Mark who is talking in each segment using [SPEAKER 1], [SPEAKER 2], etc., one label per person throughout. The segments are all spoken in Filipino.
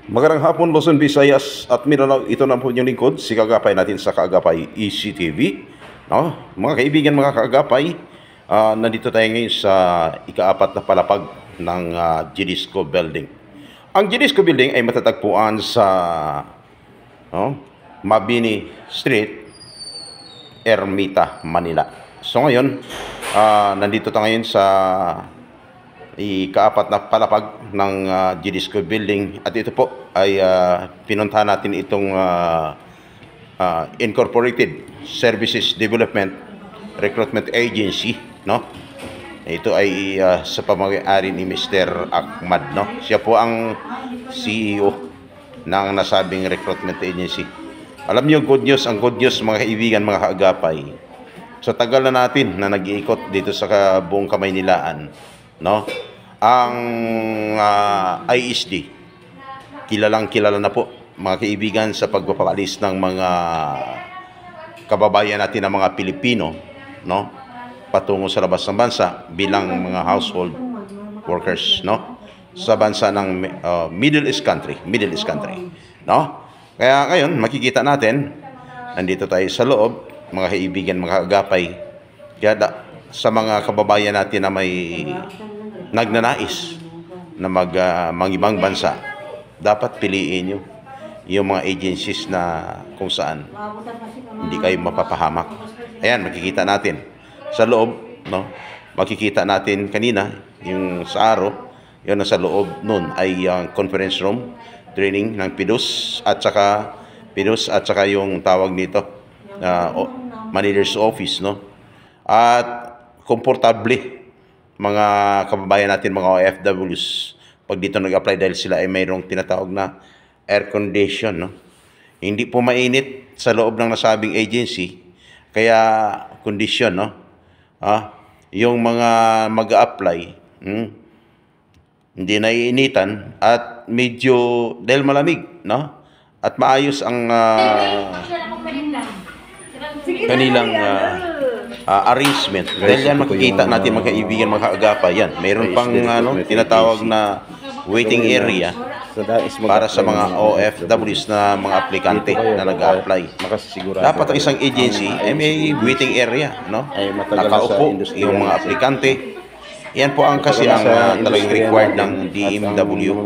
[SPEAKER 1] Magandang hapon, Luzon, Visayas at Mindanao. Ito na po yung lingkod, si Kaagapay natin sa Kaagapay ECTV. No? Mga kaibigan, mga Kaagapay, nandito tayo ngayon sa ika-4 na palapag ng Jidisco Building. Ang Jidisco Building ay matatagpuan sa Mabini Street, Ermita, Manila. So ngayon, nandito tayo ngayon sa ika-4 na palapag ng Jidisco Building, at ito po ay pinuntahan natin itong Incorporated Services Development Recruitment Agency, no? Ito ay sa pamamagitan ni Mr. Ahmad, no? Siya po ang CEO ng nasabing recruitment agency. Alam niyo, good news, ang good news, mga kaibigan, mga kaagapay, sa tagal na natin na nag-iikot dito sa buong Kamaynilaan, no? Ang ISD, kilalang kilala na po, mga kaibigan, sa pagpapaalis ng mga kababayan natin ng mga Pilipino, no? Patungo sa labas ng bansa bilang mga household workers, no? Sa bansa ng Middle East country, no? Kaya ngayon makikita natin, nandito tayo sa loob, mga kaibigan, mga kaagapay, kaya sa mga kababayan natin na may nagnanais na mag-ibang bansa, dapat piliin nyo yung mga agencies na kung saan hindi kayo mapapahamak. Ayan, makikita natin sa loob, no? Makikita natin kanina yung sa araw, yun na sa loob nun ay yung conference room, training ng PIDUS at saka yung tawag nito, Manila's office, no? At komportable mga kababayan natin, mga OFWs, pag dito nag-apply, dahil sila ay mayroong tinatawag na air condition, no? Hindi po mainit sa loob ng nasabing agency, kaya condition, no? Yung mga mag-apply, hindi naiinitan at medyo dahil malamig, no? At maayos ang kanilang arrangement. Dahil yan makikita natin, mga kaibigan, mga kaagapay, yan. Mayroon pang tinatawag na waiting area para sa mga OFWs na mga aplikante na nag-apply. Dapat ang isang agency ay may waiting area, no? Nakaupo yung mga aplikante. Yan po ang kasi ang talagang required ng DMW.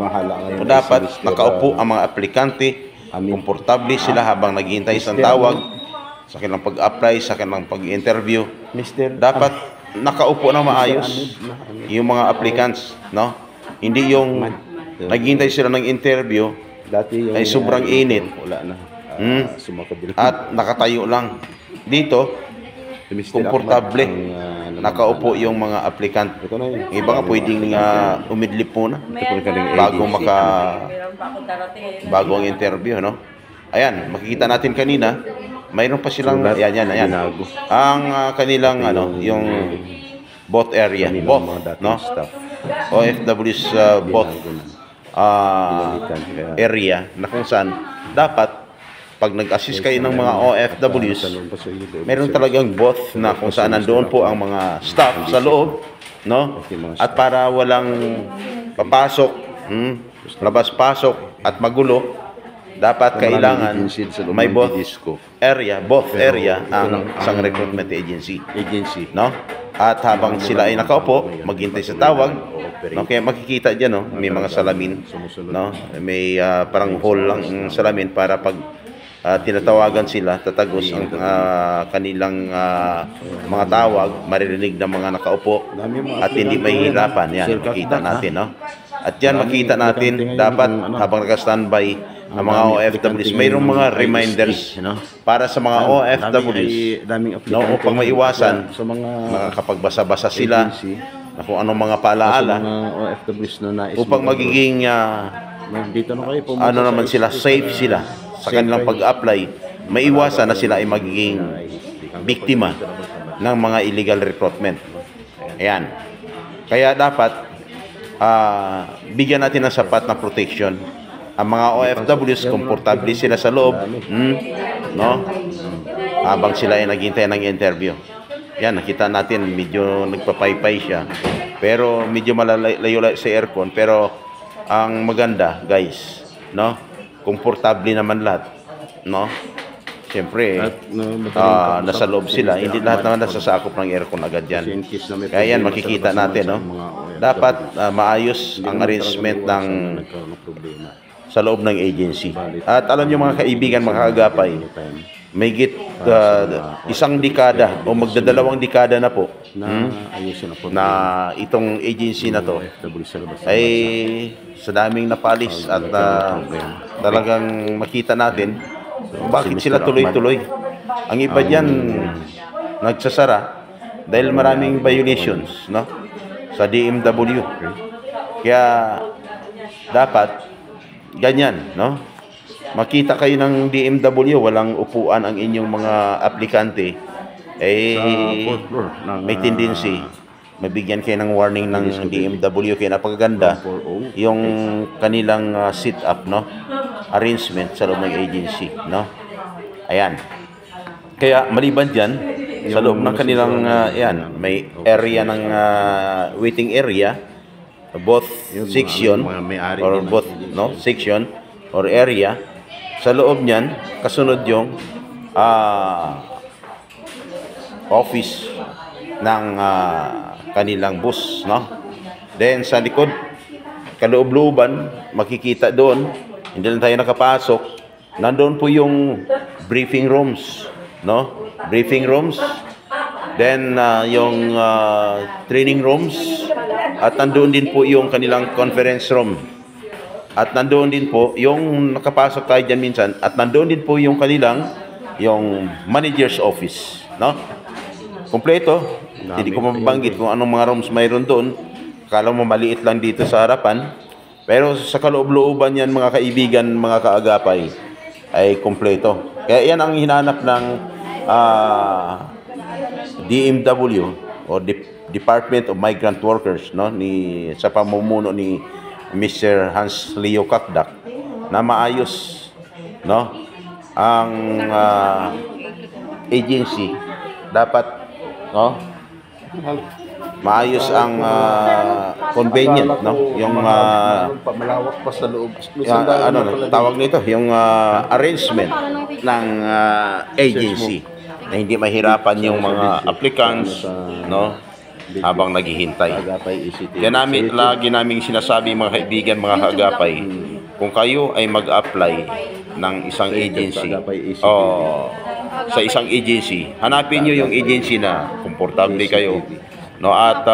[SPEAKER 1] So, dapat nakaupo ang mga aplikante, komportable sila habang naghihintay sa tawag, sa kanilang pag-apply, sa kanilang pag-interview. Dapat nakaupo na maayos yung mga applicants, no? Hindi yung naghihintay sila ng interview ay sobrang init at nakatayo lang. Dito, komportable, nakaupo yung mga applicant. Yung iba nga pwedeng umidlip muna bago ang interview, no? Ayan, makikita natin kanina, mayroon pa silang ayan. Ang kanilang yung both area, no? OFW's both area na kung saan dapat pag nag-assist kayo ng mga OFWs, mayroon talagang both na kung saan nandoon po ang mga staff sa loob, no? At para walang papasok, labas-pasok at magulo, dapat kailangan may both area ang isang recruitment agency, no? At habang sila ay nakaupo, maghintay sa tawag, no? Kaya makikita diyan, no, may mga salamin, no? May parang hall lang salamin para pag tinatawagan sila, tatagos ang kanilang mga tawag, maririnig ng mga nakaupo at hindi mahihirapan. Yan, makita natin, no? At yan, makita natin, dapat habang naka-standby ang mga OFWs, mayroong mga reminders, no, para sa mga OFWs, no, upang maiwasan nakakapagbasa-basa sila na kung anong mga paalaala, upang magiging naman sila, safe sila sa kanilang pag-apply, maiwasan na sila ay magiging biktima ng mga illegal recruitment. Ayan. Kaya dapat bigyan natin ng sapat na protection ang mga OFWs, komportable sila sa loob, no? Habang sila ay naghintay ng interview. Yan, nakita natin, medyo nagpapaypay siya. Pero medyo malalayo sa aircon. Pero ang maganda, guys, no? Komportable naman lahat, no? Siyempre,
[SPEAKER 2] At,
[SPEAKER 1] nasa loob sila. Hindi lahat naman nasasakop ng aircon agad yan. Kaya yan, makikita natin, no? Dapat maayos ang arrangement ng sa loob ng agency. At alam nyo mga kaibigan, mga kaagapay, may isang dekada o magdadalawang dekada na po na itong agency na to ay sa daming napalis at talagang makita natin bakit sila tuloy-tuloy. Ang iba dyan nagsasara dahil maraming violations, no, sa DMW. Kaya dapat ganyan, no? Makita kayo ng DMW, walang upuan ang inyong mga aplikante, may tendency mabigyan kayo ng warning ng DMW. Kaya napakaganda yung kanilang sit-up, no, arrangement sa loob ng agency, no. Ayan. Kaya maliban dyan, sa loob ng kanilang yan, may area ng waiting area, both section or both, no, section or area. Sa loob niyan, kasunod yung office ng kanilang bus, no. Then sa likod, kaloob-looban, makikita doon, hindi lang tayo nakapasok, nandoon po yung briefing rooms, no, briefing rooms. Then yung training rooms, at nandoon din po yung kanilang conference room. At nandoon din po yung nakapasok tayo dyan minsan, at nandoon din po yung kanilang yung manager's office, no. Kompleto. Hindi ko mabanggit kung anong mga rooms mayroon doon. Akala mo maliit lang dito sa harapan, pero sa kaloob-looban yan mga kaibigan, mga kaagapay, ay kompleto. Kaya yan ang hinanap ng DMW o Department of Migrant Workers, no, sa pamumuno ni Mr. Hans Leo Kakdak, na maayos, no, ang agency. Dapat, no, maayos ang convenient, no, yung
[SPEAKER 2] malawak pa sa loob.
[SPEAKER 1] tawag nito, yung arrangement ng agency, na hindi mahirapan yung mga applicants, no, habang naghihintay. Kaya lagi namin sinasabi mga kaibigan, mga kaagapay, kung kayo ay mag-apply ng isang agency o sa isang agency, hanapin nyo yung agency na komportable kayo, no, at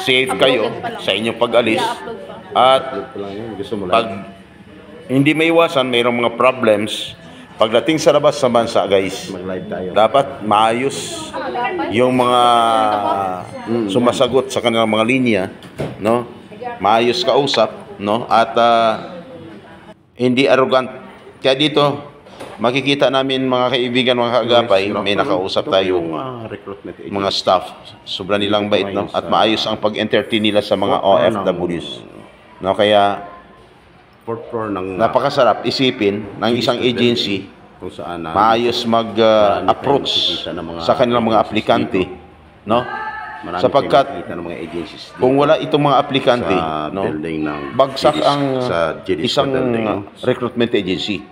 [SPEAKER 1] safe kayo sa inyong pag-alis. At pag hindi may iwasan, mayroong mga problems pagdating sa labas ng bansa, guys, dapat maayos yung mga sumasagot sa kanilang mga linya, no, maayos kausap, no, at hindi arrogant. Kaya dito makikita namin mga kaibigan, mga kaagapay, may nakausap tayong mga staff, sobrang nilang bait, no, at maayos ang pag-entertain nila sa mga OFWs, no. Kaya napakasarap isipin ng isang agency kung saan maayos mag-approach sa kanilang mga aplikante, no, sapagkat kung wala itong mga aplikante, no, bagsak ang isang recruitment agency.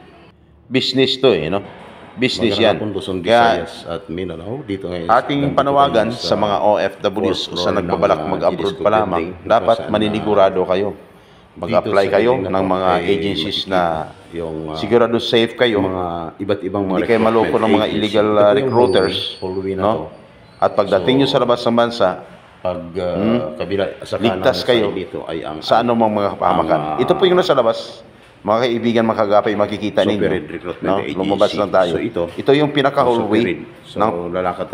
[SPEAKER 1] Business to, no, business yan. Kaya ating panawagan sa mga OFWs sa nagbabalak mag-abroad pa lamang, dapat maninigurado kayo, mag-apply kayo ng mga agencies na sigurado safe kayo,
[SPEAKER 2] iba't ibang mga
[SPEAKER 1] hindi kayo maloko ng mga illegal recruiters, no. At pagdating nyo sa labas ng bansa, ligtas kayo sa anumang mga kapahamakan. Ito po yung nasa labas, mga kaibigan, mga kagapay, makikita ninyo, no? Lumabas lang tayo. Ito yung pinaka-hallway ng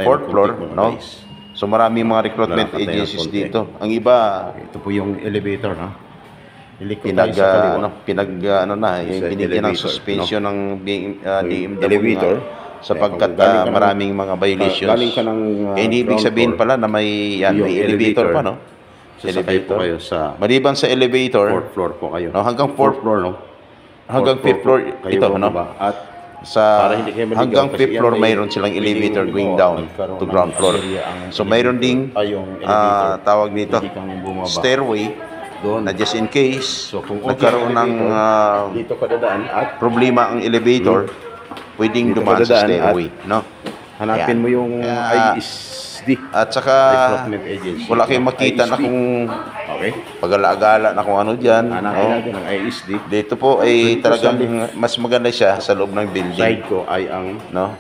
[SPEAKER 1] 4th floor, no. So maraming mga recruitment agencies dito. Ang iba,
[SPEAKER 2] ito po yung elevator, no,
[SPEAKER 1] binigyan ng suspension ng DMW sapagkat maraming mga violations. Hindi ibig sabihin pala na may elevator pa, no. Elevator. Maliban sa elevator,
[SPEAKER 2] 4th floor po kayo.
[SPEAKER 1] No, hanggang 4th floor, no. Hanggang 5th floor ito, no. At hanggang 5th floor mayroon silang elevator going down to ground floor. So mayroon ding tawag nito stairway
[SPEAKER 2] doon.
[SPEAKER 1] na just in case
[SPEAKER 2] So, kung okay
[SPEAKER 1] nagkaroon
[SPEAKER 2] ang
[SPEAKER 1] ng
[SPEAKER 2] elevator, dito ka dadaan at
[SPEAKER 1] problema ang elevator, pwedeng
[SPEAKER 2] Dito
[SPEAKER 1] dumaan
[SPEAKER 2] ka
[SPEAKER 1] sa
[SPEAKER 2] dadaan
[SPEAKER 1] stairway, no?
[SPEAKER 2] hanapin
[SPEAKER 1] Ayan.
[SPEAKER 2] mo yung
[SPEAKER 1] Kaya-
[SPEAKER 2] ISD.
[SPEAKER 1] At saka
[SPEAKER 2] Recruitment Agency.
[SPEAKER 1] wala kayong makita na
[SPEAKER 2] ISD.
[SPEAKER 1] kung
[SPEAKER 2] Okay.
[SPEAKER 1] pag-alaagala na kung ano dyan.
[SPEAKER 2] Hanapin
[SPEAKER 1] No?
[SPEAKER 2] natin ang ISD.
[SPEAKER 1] Dito po ay
[SPEAKER 2] Dito sa
[SPEAKER 1] talagang mas maganda siya sa loob ng building.
[SPEAKER 2] Side ko ay ang
[SPEAKER 1] No?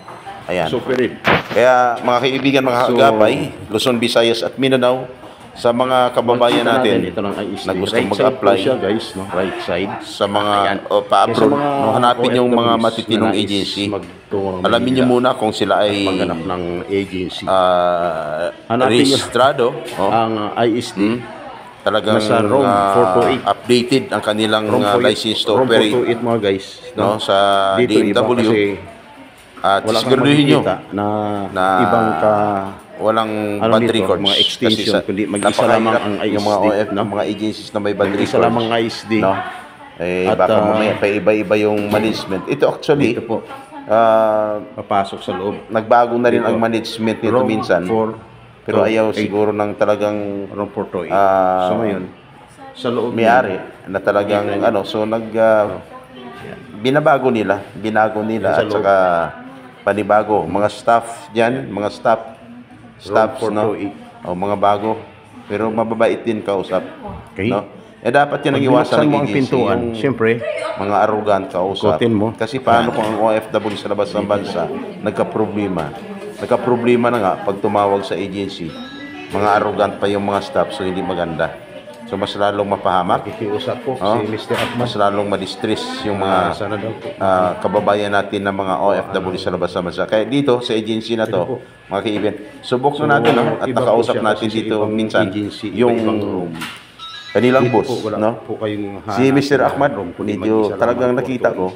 [SPEAKER 1] Ayan.
[SPEAKER 2] Super Red.
[SPEAKER 1] Kaya mga kaibigan, mga
[SPEAKER 2] So,
[SPEAKER 1] kagapay, Luzon, Visayas at Mindanao, sa mga kababayan
[SPEAKER 2] Makikita
[SPEAKER 1] natin
[SPEAKER 2] ito ng ISD.
[SPEAKER 1] na gustong
[SPEAKER 2] Right side
[SPEAKER 1] mag-apply
[SPEAKER 2] po siya, guys, no? Right side.
[SPEAKER 1] sa mga
[SPEAKER 2] Ayan.
[SPEAKER 1] pa-abroad,
[SPEAKER 2] Kaya sa mga
[SPEAKER 1] no, hanapin yung mga
[SPEAKER 2] OFWs
[SPEAKER 1] matitinong
[SPEAKER 2] na nais
[SPEAKER 1] agency.
[SPEAKER 2] magtungo ng
[SPEAKER 1] Alamin nyo
[SPEAKER 2] Manila,
[SPEAKER 1] muna kung sila ay
[SPEAKER 2] maghanap ng agency. Hanapin nyo
[SPEAKER 1] rehistrado, oh,
[SPEAKER 2] ang ISD.
[SPEAKER 1] talagang
[SPEAKER 2] nasa room 428.
[SPEAKER 1] updated ang kanilang license to
[SPEAKER 2] Room
[SPEAKER 1] operate,
[SPEAKER 2] 428 mga guys.
[SPEAKER 1] no, sa
[SPEAKER 2] Dito iba
[SPEAKER 1] DMW.
[SPEAKER 2] kasi
[SPEAKER 1] At
[SPEAKER 2] wala kang
[SPEAKER 1] siguraduhin nyo
[SPEAKER 2] makikita na
[SPEAKER 1] na
[SPEAKER 2] ibang ka
[SPEAKER 1] walang
[SPEAKER 2] ano
[SPEAKER 1] bad
[SPEAKER 2] nito,
[SPEAKER 1] records.
[SPEAKER 2] mga extension, kundi mag-isa
[SPEAKER 1] napakahirap
[SPEAKER 2] lamang ang
[SPEAKER 1] yung mga
[SPEAKER 2] ISD,
[SPEAKER 1] OF,
[SPEAKER 2] no?
[SPEAKER 1] mga agencies na may bad
[SPEAKER 2] isa
[SPEAKER 1] records.
[SPEAKER 2] lamang ISD.
[SPEAKER 1] No? Eh,
[SPEAKER 2] At,
[SPEAKER 1] baka mamaya pa iba-iba yung management. Ito actually,
[SPEAKER 2] Dito po, papasok sa loob.
[SPEAKER 1] nagbago na rin
[SPEAKER 2] Dito.
[SPEAKER 1] ang management nito
[SPEAKER 2] Room
[SPEAKER 1] minsan.
[SPEAKER 2] 4,
[SPEAKER 1] Pero ayaw siguro ng talagang
[SPEAKER 2] room 428.
[SPEAKER 1] Ah,
[SPEAKER 2] So ngayon, sa loob
[SPEAKER 1] may-ari na talagang so binago nila
[SPEAKER 2] Sa
[SPEAKER 1] at
[SPEAKER 2] loob.
[SPEAKER 1] saka panibago mga staff diyan, mga staffs, no,
[SPEAKER 2] 428.
[SPEAKER 1] o mga bago pero mababait din kausap,
[SPEAKER 2] Okay.
[SPEAKER 1] no, dapat yan ang
[SPEAKER 2] Pag
[SPEAKER 1] iwasan
[SPEAKER 2] binuksan
[SPEAKER 1] ng
[SPEAKER 2] mo ang
[SPEAKER 1] agency,
[SPEAKER 2] pintuan,
[SPEAKER 1] yung
[SPEAKER 2] siyempre,
[SPEAKER 1] mga arrogant kausap.
[SPEAKER 2] ikutin mo.
[SPEAKER 1] Kasi paano kung ang OFW sa labas ng bansa nagka-problema na nga pag tumawag sa agency, mga arrogant pa yung mga staff, so hindi maganda. So mas lalong mapahamak,
[SPEAKER 2] Kikiusap po
[SPEAKER 1] Oh.
[SPEAKER 2] si Mr. Akmas.
[SPEAKER 1] mas lalong ma-distress yung mga
[SPEAKER 2] Sana daw po.
[SPEAKER 1] kababayan natin na mga OFW sa labas ng bansa. Kaya dito sa agency na to, mga kaibigan, subok na natin, no? At
[SPEAKER 2] iba po
[SPEAKER 1] nakausap
[SPEAKER 2] siya
[SPEAKER 1] natin
[SPEAKER 2] kasi sa
[SPEAKER 1] dito
[SPEAKER 2] ibang
[SPEAKER 1] minsan
[SPEAKER 2] agency,
[SPEAKER 1] yung
[SPEAKER 2] iba-ibang room.
[SPEAKER 1] kanilang
[SPEAKER 2] Dito
[SPEAKER 1] boss,
[SPEAKER 2] po, wala
[SPEAKER 1] no?
[SPEAKER 2] po kayong
[SPEAKER 1] Si Mr. Ahmad,
[SPEAKER 2] room, kundi
[SPEAKER 1] medyo
[SPEAKER 2] mag-isa
[SPEAKER 1] talagang
[SPEAKER 2] lamang po
[SPEAKER 1] nakita
[SPEAKER 2] ito.
[SPEAKER 1] ko,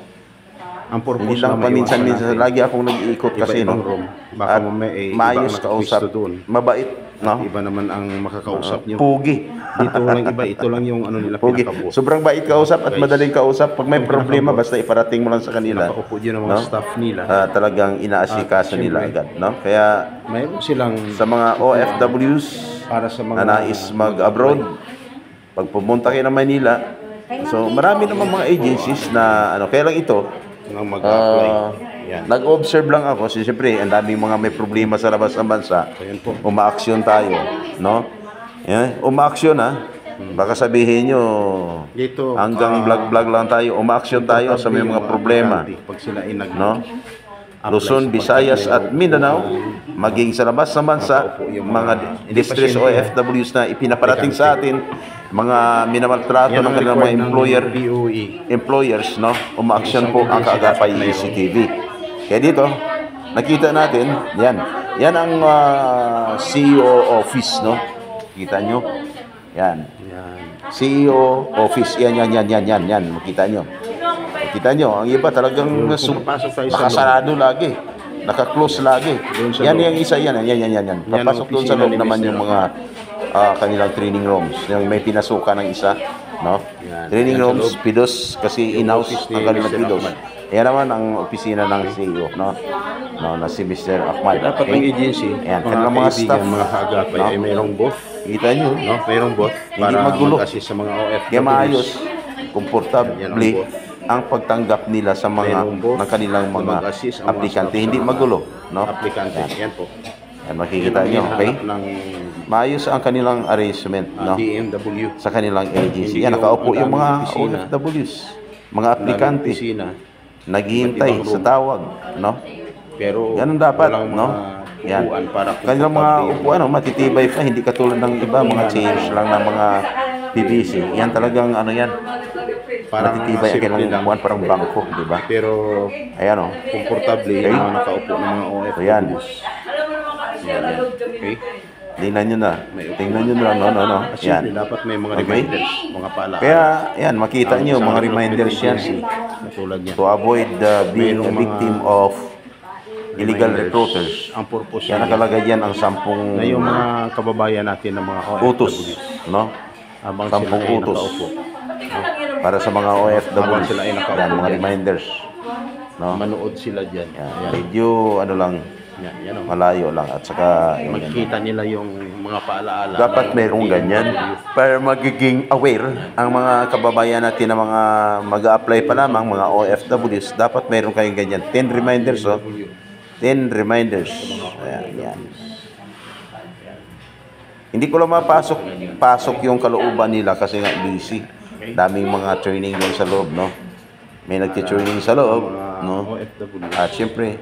[SPEAKER 2] Ang purpose
[SPEAKER 1] hindi lang
[SPEAKER 2] na
[SPEAKER 1] paminsan-minsan,
[SPEAKER 2] maiwasan
[SPEAKER 1] lagi akong nag-iikot
[SPEAKER 2] natin,
[SPEAKER 1] kasi,
[SPEAKER 2] iba-ibang
[SPEAKER 1] no?
[SPEAKER 2] room. Baka
[SPEAKER 1] At
[SPEAKER 2] mamaya, iba
[SPEAKER 1] maayos
[SPEAKER 2] ang
[SPEAKER 1] kausap,
[SPEAKER 2] nakapwesto doon.
[SPEAKER 1] mabait, no?
[SPEAKER 2] Iba naman ang makakausap nyo.
[SPEAKER 1] Pugi.
[SPEAKER 2] Dito lang iba, ito lang yung ano nila
[SPEAKER 1] Pugi.
[SPEAKER 2] pinaka-boss.
[SPEAKER 1] Sobrang bait kausap at
[SPEAKER 2] Guys,
[SPEAKER 1] madaling kausap. Pag may
[SPEAKER 2] yung
[SPEAKER 1] problema,
[SPEAKER 2] pinaka-boss,
[SPEAKER 1] basta iparating mo lang sa kanila.
[SPEAKER 2] Nakaupo dyan ang mga
[SPEAKER 1] No?
[SPEAKER 2] staff nila.
[SPEAKER 1] Talagang inaasikaso
[SPEAKER 2] At
[SPEAKER 1] nila
[SPEAKER 2] syempre,
[SPEAKER 1] agad, no? Kaya
[SPEAKER 2] Mayroon silang
[SPEAKER 1] sa mga OFWs
[SPEAKER 2] para sa mga
[SPEAKER 1] na nais mag-abroad, pag pumunta kayo ng Manila, so marami naman mga agencies na kaya lang ito,
[SPEAKER 2] nang mag-apply. Yan.
[SPEAKER 1] nag-observe lang ako, siyempre, ang daming mga may problema sa labas ng bansa,
[SPEAKER 2] Ayan po.
[SPEAKER 1] umaaksyon tayo, no? Yan, umaaksyon baka sabihin nyo,
[SPEAKER 2] Dito,
[SPEAKER 1] hanggang vlog-vlog lang tayo, umaaksyon tayo sa may mga problema,
[SPEAKER 2] pag sila ay nag
[SPEAKER 1] no? Luzon, Visayas at Mindanao, maging sa labas ng bansa, mga distress OFWs na ipinaparating sa atin, mga minamaltrato ng kanilang mga employers, no? Umaaksyon po ang kaagapay CCTV. Kaya dito, nakita natin, yan ang CEO office, no? Kita nyo? Yan. CEO office, yan, makita nyo. Kita nyo, ang iba talagang
[SPEAKER 2] papasok tayo sa
[SPEAKER 1] nakasarado lagi. Naka-close lagi.
[SPEAKER 2] Doon sa
[SPEAKER 1] Yan
[SPEAKER 2] loob.
[SPEAKER 1] yung isa, yan. Papasok doon sa
[SPEAKER 2] opisina
[SPEAKER 1] loob
[SPEAKER 2] ni
[SPEAKER 1] naman
[SPEAKER 2] Mr.
[SPEAKER 1] yung mga kanilang training rooms. Yung may pinasukan ng isa, no?
[SPEAKER 2] Yan.
[SPEAKER 1] Training
[SPEAKER 2] Yan sa
[SPEAKER 1] rooms,
[SPEAKER 2] loob.
[SPEAKER 1] PIDOS, kasi in-house
[SPEAKER 2] office ni
[SPEAKER 1] ang kanilang
[SPEAKER 2] Mr.
[SPEAKER 1] PIDOS.
[SPEAKER 2] Ahmad.
[SPEAKER 1] Yan naman ang opisina ng CEO, no? Na si Mr. Ahmad.
[SPEAKER 2] Dapat ang agency,
[SPEAKER 1] Ayan,
[SPEAKER 2] mga
[SPEAKER 1] kanilang mga
[SPEAKER 2] kaibigan,
[SPEAKER 1] staff,
[SPEAKER 2] mga kaagapay,
[SPEAKER 1] no?
[SPEAKER 2] ay mayroong booth.
[SPEAKER 1] Kita nyo,
[SPEAKER 2] No? Mayroong booth
[SPEAKER 1] Hindi
[SPEAKER 2] para
[SPEAKER 1] magulo.
[SPEAKER 2] mag-assist sa mga OFWs.
[SPEAKER 1] kaya maayos,
[SPEAKER 2] Yan
[SPEAKER 1] komportable
[SPEAKER 2] ang boss.
[SPEAKER 1] ang pagtanggap nila sa mga
[SPEAKER 2] Mayroong boss
[SPEAKER 1] ng kanilang
[SPEAKER 2] na
[SPEAKER 1] mga
[SPEAKER 2] mag-assist ang mga
[SPEAKER 1] aplikante.
[SPEAKER 2] staff
[SPEAKER 1] Hindi
[SPEAKER 2] sa mga
[SPEAKER 1] magulo, no?
[SPEAKER 2] Aplikante. Yan po.
[SPEAKER 1] Yan, makikita nyo,
[SPEAKER 2] Yan ang
[SPEAKER 1] okay?
[SPEAKER 2] hinahanap ng
[SPEAKER 1] Maayos ang kanilang arrangement, no?
[SPEAKER 2] DMW.
[SPEAKER 1] Sa kanilang agency.
[SPEAKER 2] Hindi
[SPEAKER 1] Yan, nakaupo
[SPEAKER 2] yung
[SPEAKER 1] yung mga
[SPEAKER 2] daming opisina.
[SPEAKER 1] OFWs, mga aplikante,
[SPEAKER 2] Opisina.
[SPEAKER 1] naghihintay
[SPEAKER 2] iba't ibang
[SPEAKER 1] sa
[SPEAKER 2] room.
[SPEAKER 1] tawag, no?
[SPEAKER 2] Pero
[SPEAKER 1] Ganun dapat,
[SPEAKER 2] walang
[SPEAKER 1] no?
[SPEAKER 2] mga
[SPEAKER 1] Yan.
[SPEAKER 2] upuan para
[SPEAKER 1] Kanilang mga
[SPEAKER 2] komportable.
[SPEAKER 1] upuan, matitibay pa, hindi katulad ng iba, mga chairs lang ng mga PVC. Yan talagang yan,
[SPEAKER 2] Parang
[SPEAKER 1] matitibay ang
[SPEAKER 2] simple
[SPEAKER 1] kanilang
[SPEAKER 2] lang.
[SPEAKER 1] upuan, parang bangko, di ba?
[SPEAKER 2] Pero
[SPEAKER 1] Ayan,
[SPEAKER 2] komportable
[SPEAKER 1] Okay.
[SPEAKER 2] yung mga nakaupo ng mga OFWs.
[SPEAKER 1] So, yan.
[SPEAKER 2] Okay?
[SPEAKER 1] Tingnan nyo na. Tingnan nyo na, no.
[SPEAKER 2] At
[SPEAKER 1] Yan.
[SPEAKER 2] syempre, dapat may mga
[SPEAKER 1] Okay.
[SPEAKER 2] reminders, mga paalala.
[SPEAKER 1] Kaya, yan, makita nyo, mga reminders yan
[SPEAKER 2] Tulad niya.
[SPEAKER 1] to avoid being a
[SPEAKER 2] Mayroong mga
[SPEAKER 1] victim of illegal
[SPEAKER 2] reminders.
[SPEAKER 1] recruiters.
[SPEAKER 2] Ang purpose
[SPEAKER 1] Yan,
[SPEAKER 2] niya
[SPEAKER 1] nakalagay yan ang 10
[SPEAKER 2] na yung mga kababayan natin ng mga OFWs,
[SPEAKER 1] utos, no?
[SPEAKER 2] habang
[SPEAKER 1] 10
[SPEAKER 2] sila ay
[SPEAKER 1] utos.
[SPEAKER 2] nakaupo,
[SPEAKER 1] Para sa mga
[SPEAKER 2] Habang
[SPEAKER 1] OFW.
[SPEAKER 2] sila ay nakaupo
[SPEAKER 1] Yan, mga
[SPEAKER 2] dyan.
[SPEAKER 1] reminders. No?
[SPEAKER 2] manood sila dyan.
[SPEAKER 1] Yan,
[SPEAKER 2] Yan.
[SPEAKER 1] medyo, lang,
[SPEAKER 2] Yan, yan, oh.
[SPEAKER 1] malayo lang. At saka, yan,
[SPEAKER 2] Magkita nila yung mga paalaala.
[SPEAKER 1] Dapat merong ganyan para magiging aware ang mga kababayan natin na mga mag-a-apply pa lamang, mga OFWs. Dapat meron kayong ganyan. 10 reminders, oh. 10 reminders. Ayan, yan. Hindi ko lang pasok yung kalooban nila kasi nga busy. Daming mga training doon sa loob, no? May nagti-training sa loob, no? At syempre,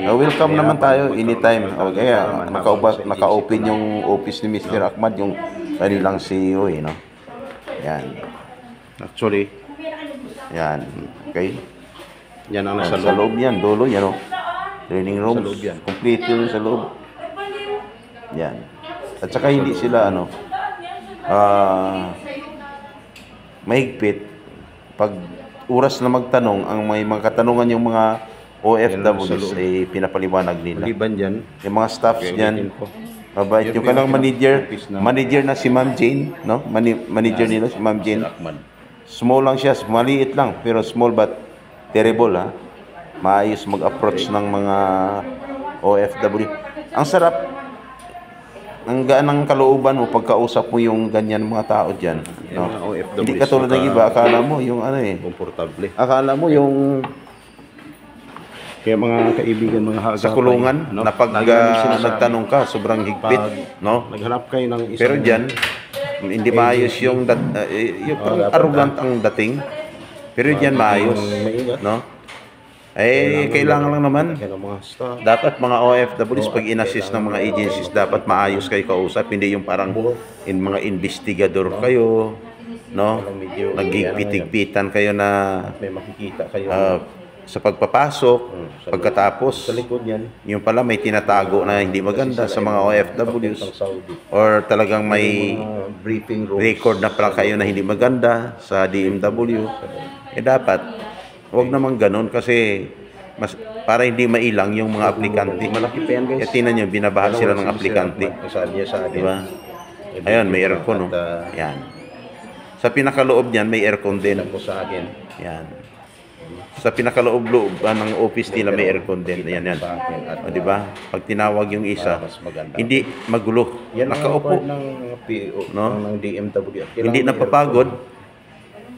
[SPEAKER 1] welcome naman tayo anytime. O kaya, maka-open yung office ni Mr. Ahmad, yung kanilang CEO, no? Yan. Actually, yan. Okay?
[SPEAKER 2] Yan ang nasa
[SPEAKER 1] Sa loob yan, dulo yan, no? Training rooms.
[SPEAKER 2] Sa loob yan.
[SPEAKER 1] Complete yun sa loob. Yan. At saka hindi sila, mahigpit. Pag oras na magtanong, ang may mga katanungan yung mga OFWs ay pinapaliwanag nila.
[SPEAKER 2] Maliban dyan,
[SPEAKER 1] Yung mga staffs
[SPEAKER 2] ulitin
[SPEAKER 1] dyan,
[SPEAKER 2] ko.
[SPEAKER 1] mabait. Yung kanilang manager na si Ma'am Jane, no? Manager nila si Ma'am Jane.
[SPEAKER 2] Ahmad.
[SPEAKER 1] Small lang siya, maliit lang, pero small but terrible, ha. Maayos mag-approach ng mga OFW. Ang sarap, ang gaan ng kalooban mo pagkausap mo yung ganyan mga tao dyan.
[SPEAKER 2] Yung
[SPEAKER 1] No?
[SPEAKER 2] mga OFWs,
[SPEAKER 1] Hindi katulad ng iba, akala mo yung
[SPEAKER 2] komportable.
[SPEAKER 1] akala mo yung
[SPEAKER 2] Kaya mga kaibigan, mga hagapay,
[SPEAKER 1] sa kulungan, na pag
[SPEAKER 2] lagi namin sinasabi,
[SPEAKER 1] nagtanong ka, sobrang higpit, no?
[SPEAKER 2] naghanap kayo ng isang...
[SPEAKER 1] Pero dyan, hindi maayos yung, yung parang arrogant ang dating. Pero dyan maayos,
[SPEAKER 2] maingat.
[SPEAKER 1] no? Kailangan lang naman.
[SPEAKER 2] Kaya ng mga staff.
[SPEAKER 1] Dapat mga OFWs, pag in-assist ng mga agencies, dapat maayos kayo kausap. Hindi yung parang mga investigador kayo, no? Nagigpitig-pitan kayo na
[SPEAKER 2] May makikita kayo
[SPEAKER 1] sa pagpapasok,
[SPEAKER 2] sa
[SPEAKER 1] pagkatapos,
[SPEAKER 2] likod yan.
[SPEAKER 1] yung pala may tinatago na hindi maganda sa mga OFWs.
[SPEAKER 2] Papuntang Saudi.
[SPEAKER 1] Or talagang may
[SPEAKER 2] Mga briefing rooms.
[SPEAKER 1] record na pala kayo na hindi maganda sa DMW. Dapat, huwag naman ganun kasi para hindi mailang yung mga aplikante.
[SPEAKER 2] Malaki pa yan, guys.
[SPEAKER 1] Tinan nyo, binabahan sila ng aplikante.
[SPEAKER 2] Sabi niya sa akin.
[SPEAKER 1] Diba? Ayun, may aircon, no? Yan. Sa pinakaloob niyan, may aircon din.
[SPEAKER 2] Ko sa akin.
[SPEAKER 1] Yan. Sa pinakaloob-loob ng office nila, may aircon din. Yan, yan. O, diba? Pag tinawag yung isa,
[SPEAKER 2] Mas maganda.
[SPEAKER 1] hindi magulo.
[SPEAKER 2] Yan ang
[SPEAKER 1] Nakaupo.
[SPEAKER 2] record ng PO,
[SPEAKER 1] No?
[SPEAKER 2] ng DMW.
[SPEAKER 1] Hindi napapagod.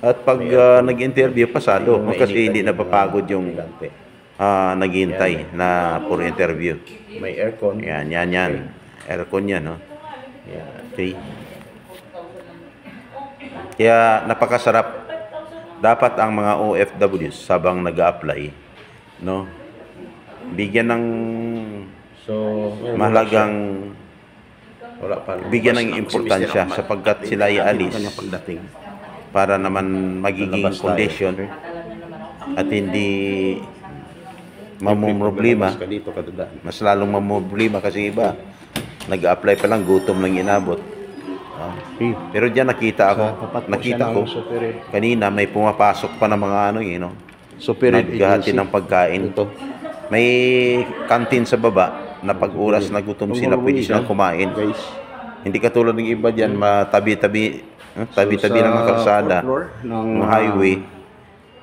[SPEAKER 1] At pag nag-interview, pasado. Kasi hindi napapagod yung naghihintay na for interview.
[SPEAKER 2] May aircon.
[SPEAKER 1] Yan, yan, yan. Aircon yan, no?
[SPEAKER 2] Yan.
[SPEAKER 1] Okay. Kaya napakasarap. Dapat ang mga OFWs sabang nag-a-apply, no? Bigyan ng
[SPEAKER 2] So,
[SPEAKER 1] mahalagang
[SPEAKER 2] wala pa.
[SPEAKER 1] bigyan ng importansya sapagkat sila ay alis
[SPEAKER 2] Kanya pagdating.
[SPEAKER 1] para naman magiging
[SPEAKER 2] Lalabas tayo.
[SPEAKER 1] condition at hindi mamumroblema.
[SPEAKER 2] Ka dito, kadadaan.
[SPEAKER 1] Mas lalong mamumroblema kasi iba nag-a-apply pa lang, gutom lang inabot. Pero diyan nakita ko kanina may pumapasok pa ng mga no? Naghahati ng pagkain. May kantin sa baba na pag oras na gutom sila pwede silang kumain. Hindi katulad ng iba diyan, tabi-tabi lang ng kalsada, ng highway.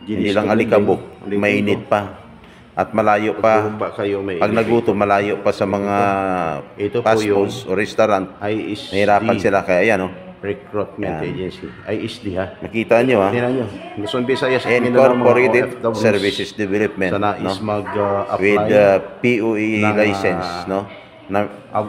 [SPEAKER 1] Hindi lang alikabok, mainit pa. At malayo pa, pag nagutom, malayo pa sa mga fast foods o restaurant. Nahirapan sila, kaya yan, no?
[SPEAKER 2] Recruitment Agency. ISD, ha?
[SPEAKER 1] Nakita nyo, ha?
[SPEAKER 2] Tingnan nyo. Luzon, Visayas,
[SPEAKER 1] Incorporated Services Development,
[SPEAKER 2] sana
[SPEAKER 1] no?
[SPEAKER 2] is mag-apply
[SPEAKER 1] With POE license, no?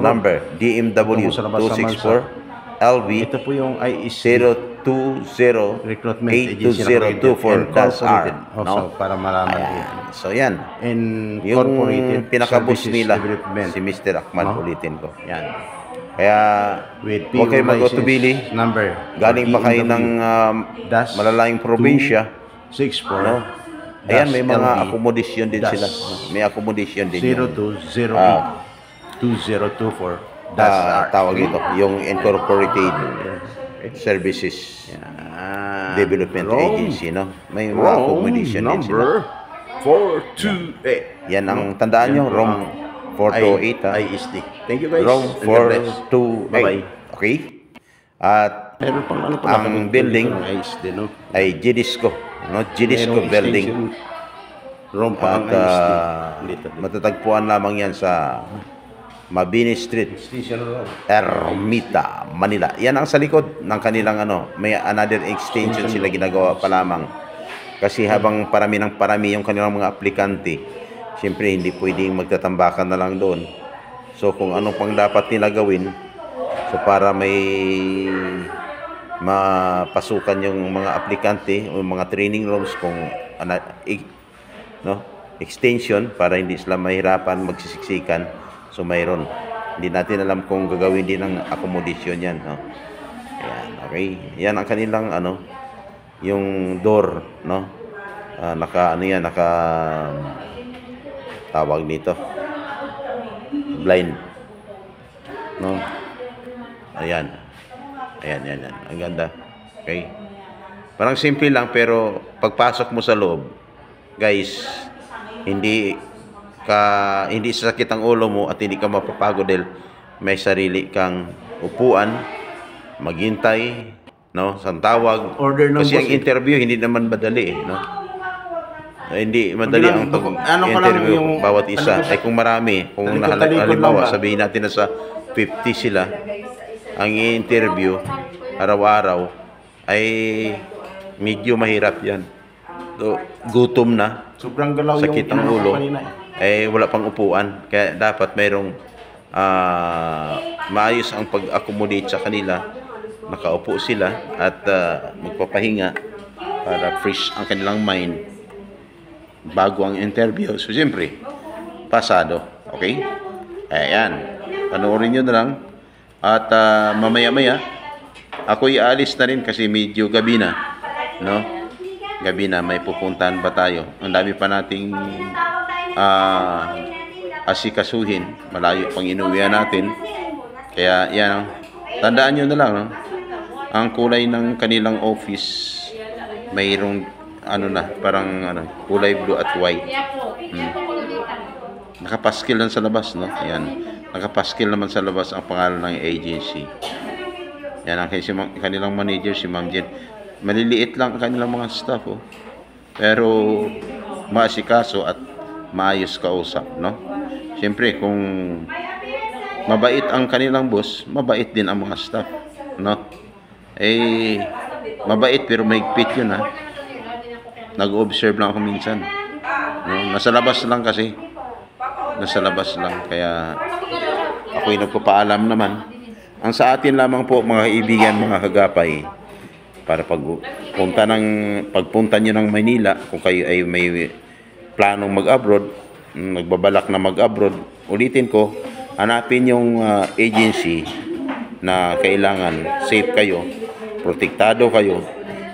[SPEAKER 1] Number DMW 264 LV
[SPEAKER 2] ito po yung ISD
[SPEAKER 1] 020
[SPEAKER 2] Recruitment Agency
[SPEAKER 1] 8024-R, no?
[SPEAKER 2] So, para malaman
[SPEAKER 1] Ayan. So yan,
[SPEAKER 2] Incorporated
[SPEAKER 1] yung pinakabus
[SPEAKER 2] Services
[SPEAKER 1] nila
[SPEAKER 2] Development.
[SPEAKER 1] si Mr. Ahmad,
[SPEAKER 2] No?
[SPEAKER 1] ulitin ko. Yan. Kaya
[SPEAKER 2] With
[SPEAKER 1] huwag kayo
[SPEAKER 2] PO
[SPEAKER 1] mag-otubili.
[SPEAKER 2] license number
[SPEAKER 1] Galing pa kayo ng
[SPEAKER 2] dash
[SPEAKER 1] malalayong probinsya,
[SPEAKER 2] 64
[SPEAKER 1] no? Ayan, may mga
[SPEAKER 2] LV
[SPEAKER 1] accommodation din
[SPEAKER 2] dash
[SPEAKER 1] sila. May accommodation din yung
[SPEAKER 2] 0208-2024
[SPEAKER 1] tawag ito, yung Incorporated Services Development Agency, no? May mga accommodation din sila.
[SPEAKER 2] 428.
[SPEAKER 1] Yan ang tandaan nyo, ROM 428, ha?
[SPEAKER 2] ISD. Thank you guys.
[SPEAKER 1] ROM
[SPEAKER 2] And God bless.
[SPEAKER 1] 428.
[SPEAKER 2] Bye-bye.
[SPEAKER 1] Okay? At
[SPEAKER 2] Meron pang ano
[SPEAKER 1] ang building
[SPEAKER 2] ISD, no?
[SPEAKER 1] ay Gidisco, no? Gidisco
[SPEAKER 2] Merong
[SPEAKER 1] Building.
[SPEAKER 2] extension. ROM pa ang
[SPEAKER 1] At
[SPEAKER 2] ISD. Dito.
[SPEAKER 1] matatagpuan lamang yan sa Mabini Street,
[SPEAKER 2] Station Road.
[SPEAKER 1] Ermita, Manila. Yan ang sa likod ng kanilang may another extension sila ginagawa pa lamang. Kasi habang parami ng parami yung kanilang mga aplikante, siyempre hindi pwedeng magtatambakan na lang doon. So kung ano pang dapat nila gawin, so para may mapasukan yung mga aplikante o mga training rooms kung extension para hindi sila mahirapan magsisiksikan. So mayroon. Hindi natin alam kung gagawin din ng accommodation yan, no? Ayan, okay. Yan ang kanilang yung door, no? Naka tawag nito. Blind. No? Ayan. Ayan. Ang ganda. Okay. Parang simple lang pero pagpasok mo sa loob, guys, hindi sasakit ang ulo mo at hindi ka mapapagod dahil may sarili kang upuan, maghintay, no, sa tawag.
[SPEAKER 2] Order ng
[SPEAKER 1] Kasi
[SPEAKER 2] boss,
[SPEAKER 1] ang interview hindi naman madali, no? Hindi madali ang interview
[SPEAKER 2] yung
[SPEAKER 1] bawat isa. Ay kung marami, kung halimbawa sabihin natin na sa 50 sila ang interview araw-araw ay medyo mahirap yan. So, gutom na,
[SPEAKER 2] sobrang galaw
[SPEAKER 1] sakit ang ulo, wala pang upuan. Kaya dapat mayroong maayos ang pag-accommodate sa kanila. Nakaupo sila at magpapahinga para fresh ang kanilang mind bago ang interview. So, siyempre, pasado. Okay? Ayan. Panoorin nyo na lang. At mamaya-maya, ako'y aalis na rin kasi medyo gabi na. No? Gabi na, may pupuntahan ba tayo? Ang dami pa nating asikasuhin. Malayo pang inuwihan natin. Kaya yan, tandaan nyo na lang, no? Ang kulay ng kanilang office, mayroong parang kulay blue at white. Nakapaskil lang sa labas, no? Ayan. Nakapaskil naman sa labas ang pangalan ng agency. Yan ang kanilang manager, si Ma'am Jen. Maliliit lang ang kanilang mga staff, oh. Pero maasikaso at maayos kausap, no? Siyempre, kung mabait ang kanilang boss, mabait din ang mga staff, no? Mabait pero mahigpit yun, ha? Nag-observe lang ako minsan, no? Nasa labas lang kasi. Nasa labas lang. Kaya ako'y nagpapaalam naman. Ang sa atin lamang po, mga kaibigan, mga kagapay, para pagpunta nyo ng Manila, kung kayo ay may planong mag-abroad, nagbabalak na mag-abroad, ulitin ko, hanapin yung agency na kailangan safe kayo, protektado kayo,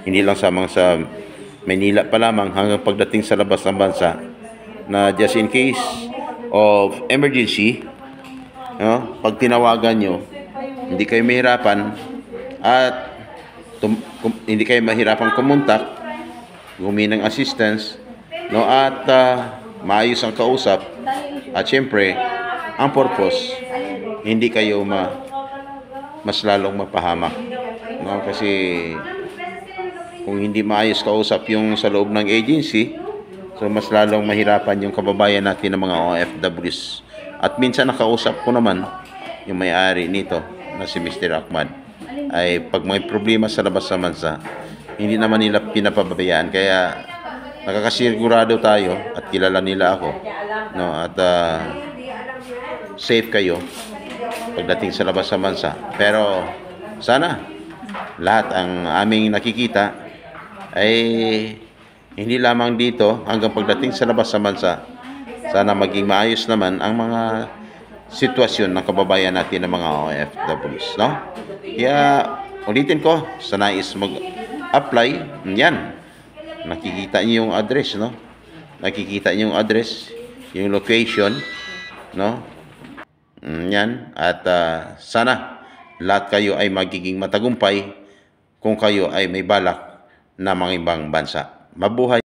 [SPEAKER 1] hindi lang sa Manila pa lamang hanggang pagdating sa labas ng bansa, na just in case of emergency, no, pag tinawagan nyo, hindi kayo mahirapan at hindi kayo mahirapang kumontak, humingi ng assistance, no, at maayos ang kausap, at syempre ang purpose, hindi kayo mas lalong mapahamak, no? Kasi kung hindi maayos kausap yung sa loob ng agency, so mas lalong mahirapan yung kababayan natin ng mga OFWs. At minsan nakausap ko naman yung may-ari nito na si Mr. Ahmad, ay pag may problema sa labas sa bansa, hindi naman nila pinapabayaan. Kaya nakakasigurado tayo at kilala nila ako, no, at safe kayo pagdating sa labas sa bansa. Pero sana lahat ang aming nakikita ay hindi lamang dito hanggang pagdating sa labas sa bansa. Sana maging maayos naman ang mga sitwasyon ng kababayan natin ng mga OFWs, no? Kaya ulitin ko, sa nais mag-apply, yan, nakikita niyo yung address, no? Nakikita niyo yung address, yung location, no? Yan, at sana lahat kayo ay magiging matagumpay kung kayo ay may balak na mga ibang bansa. Mabuhay!